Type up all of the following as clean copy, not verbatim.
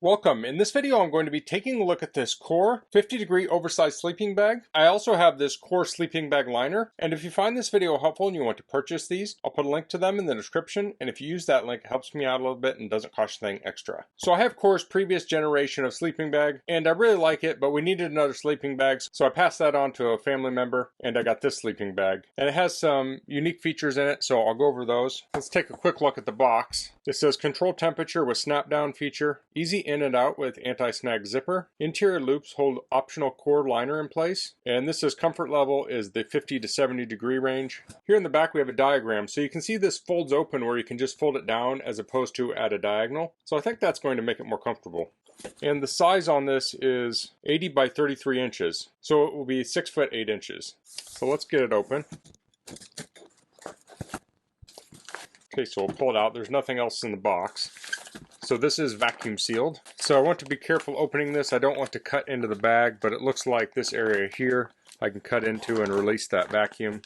Welcome. In this video, I'm going to be taking a look at this Core 50-degree oversized sleeping bag. I also have this Core sleeping bag liner, and if you find this video helpful and you want to purchase these, I'll put a link to them in the description, and if you use that link, it helps me out a little bit and doesn't cost you anything extra. So I have Core's previous generation of sleeping bag, and I really like it, but we needed another sleeping bag, so I passed that on to a family member, and I got this sleeping bag. And it has some unique features in it, so I'll go over those. Let's take a quick look at the box. It says control temperature with snap down feature, easy in and out with anti-snag zipper. Interior loops hold optional core liner in place. And this says comfort level is the 50 to 70 degree range. Here in the back we have a diagram. So you can see this folds open where you can just fold it down as opposed to at a diagonal. So I think that's going to make it more comfortable. And the size on this is 80 by 33 inches. So it will be 6 foot 8 inches. So let's get it open. Okay, so we'll pull it out. There's nothing else in the box. So this is vacuum sealed. So I want to be careful opening this. I don't want to cut into the bag, but it looks like this area here I can cut into and release that vacuum.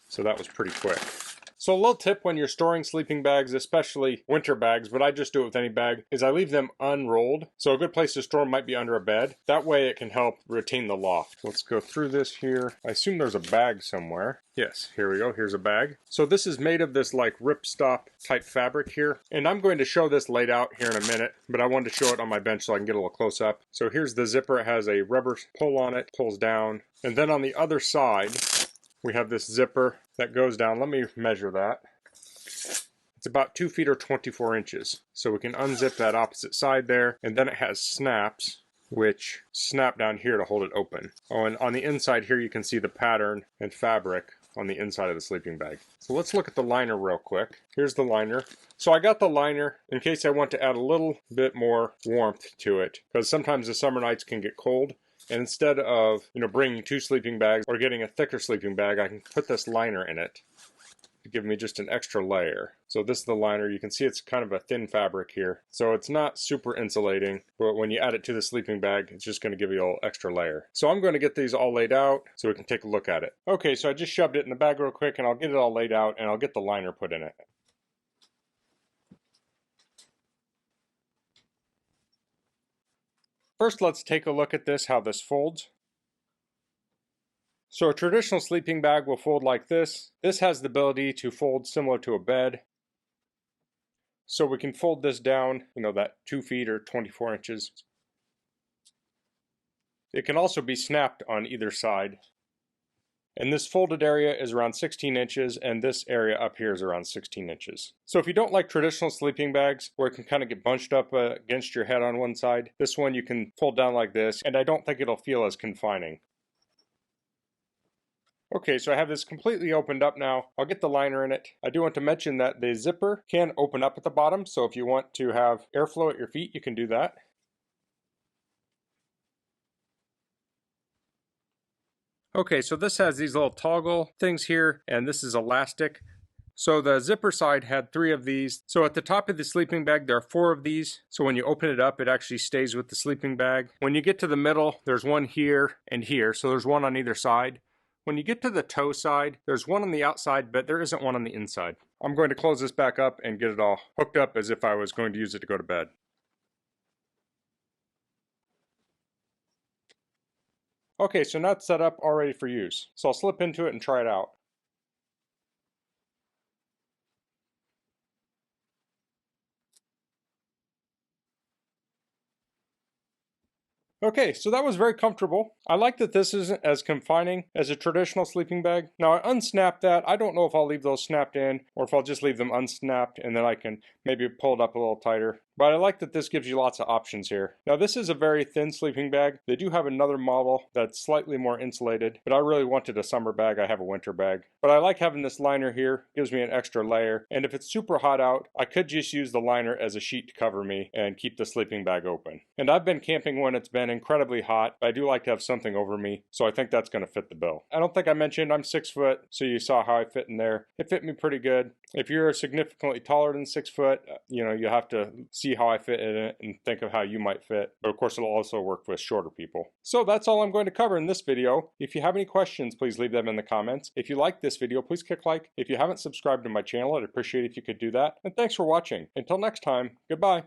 So that was pretty quick. So a little tip when you're storing sleeping bags, especially winter bags, but I just do it with any bag, is I leave them unrolled. So a good place to store them might be under a bed. That way it can help retain the loft. Let's go through this here. I assume there's a bag somewhere. Yes, here we go. Here's a bag. So this is made of this like ripstop type fabric here. And I'm going to show this laid out here in a minute, but I wanted to show it on my bench so I can get a little close up. So here's the zipper. It has a rubber pull on it, pulls down. And then on the other side, we have this zipper that goes down. Let me measure that. It's about 2 feet or 24 inches. So we can unzip that opposite side there. And then it has snaps, which snap down here to hold it open. Oh, and on the inside here, you can see the pattern and fabric on the inside of the sleeping bag. So let's look at the liner real quick. Here's the liner. So I got the liner in case I want to add a little bit more warmth to it, because sometimes the summer nights can get cold. And instead of, bringing 2 sleeping bags or getting a thicker sleeping bag, I can put this liner in it to give me just an extra layer. So this is the liner. You can see it's kind of a thin fabric here. So it's not super insulating, but when you add it to the sleeping bag, it's just going to give you a little extra layer. So I'm going to get these all laid out so we can take a look at it. Okay, so I just shoved it in the bag real quick and I'll get it all laid out and I'll get the liner put in it. First, let's take a look at this, how this folds. So a traditional sleeping bag will fold like this. This has the ability to fold similar to a bed. So we can fold this down, that 2 feet or 24 inches. It can also be snapped on either side. And this folded area is around 16 inches, and this area up here is around 16 inches. So if you don't like traditional sleeping bags, where it can kind of get bunched up against your head on one side, this one you can fold down like this, and I don't think it'll feel as confining. Okay, so I have this completely opened up now. I'll get the liner in it. I do want to mention that the zipper can open up at the bottom, so if you want to have airflow at your feet, you can do that. Okay, so this has these little toggle things here, and this is elastic. So the zipper side had 3 of these. So at the top of the sleeping bag, there are 4 of these. So when you open it up, it actually stays with the sleeping bag. When you get to the middle, there's one here and here. So there's one on either side. When you get to the toe side, there's one on the outside, but there isn't one on the inside. I'm going to close this back up and get it all hooked up as if I was going to use it to go to bed. Okay, so now it's set up, all ready for use. So I'll slip into it and try it out. Okay, so that was very comfortable. I like that this isn't as confining as a traditional sleeping bag. Now I unsnapped that. I don't know if I'll leave those snapped in or if I'll just leave them unsnapped and then I can maybe pull it up a little tighter. But I like that this gives you lots of options here. Now this is a very thin sleeping bag. They do have another model that's slightly more insulated, but I really wanted a summer bag. I have a winter bag. But I like having this liner here. It gives me an extra layer. And if it's super hot out, I could just use the liner as a sheet to cover me and keep the sleeping bag open. And I've been camping when it's been incredibly hot, but I do like to have something over me, so I think that's going to fit the bill. I don't think I mentioned I'm 6 foot, so you saw how I fit in there. It fit me pretty good. If you're significantly taller than 6 foot, you have to see see how I fit in it and think of how you might fit. But of course, it'll also work with shorter people. So that's all I'm going to cover in this video. If you have any questions, please leave them in the comments. If you like this video, please click like. If you haven't subscribed to my channel, I'd appreciate it if you could do that. And thanks for watching. Until next time, goodbye.